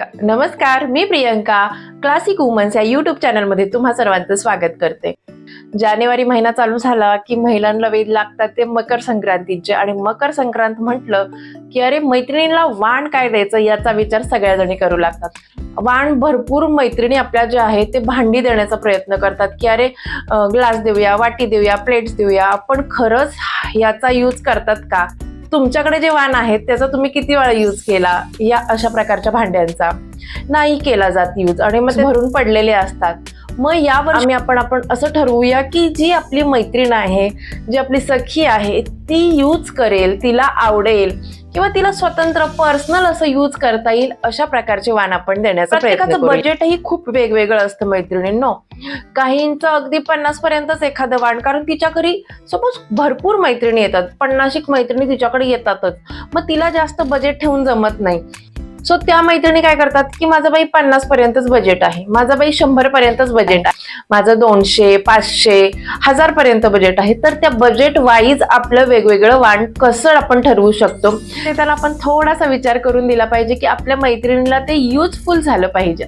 नमस्कार, मी Priyanka classic women's या YouTube चॅनलमध्ये तुम्हा सर्वांचं स्वागत करते. जानेवारी महिना चालू झाला की महिलांना वेध लागतात ते मकर संक्रांतीचे. आणि मकर संक्रांत म्हटलं की अरे मैत्रिणीला वाण काय द्यायचं याचा विचार सगळ्या जणी करू लागतात. वाण भरपूर मैत्रिणी आपल्या ज्या आहेत ते भांडी देण्याचा प्रयत्न करतात की अरे ग्लास देऊया, वाटी देऊया, प्लेट्स देऊया. पण खरंच याचा यूज करतात का? तुमच्याकडे जे वाण आहेत त्याचा तुम्ही किती वेळा यूज केला? या अशा प्रकारच्या भांड्यांचा नाही केला जात यूज, आणि मग ते भरून पडलेले असतात. मग यावर आपण असं ठरवूया की जी आपली मैत्रीण आहे, जी आपली सखी आहे, ती यूज करेल, तिला आवडेल किंवा तिला स्वतंत्र पर्सनल असं यूज करता येईल अशा प्रकारचे वाण आपण देण्याचा प्रयत्न करू. बजेटही खूप वेगवेगळं असतं मैत्रिणींनो. काहींचं अगदी 50 पर्यंतच एखादं वाण, कारण तिच्या घरी सपोज भरपूर मैत्रिणी येतात, 50 मैत्रिणी तिच्याकडे येतातच, मग तिला जास्त बजेट ठेवून जमत नाही. सो त्या मैत्रिणी काय करतात की माझं बाई 50 पर्यंतच बजेट आहे, माझं बाई 100 पर्यंतच बजेट आहे, माझं 200, 500, 1000 पर्यंत बजेट आहे. तर त्या बजेट वाईज आपलं वेगवेगळं वाण कसं आपण ठरवू शकतो ते त्याला आपण थोडासा विचार करून दिला पाहिजे की आपल्या मैत्रिणीला ते युजफुल झालं पाहिजे.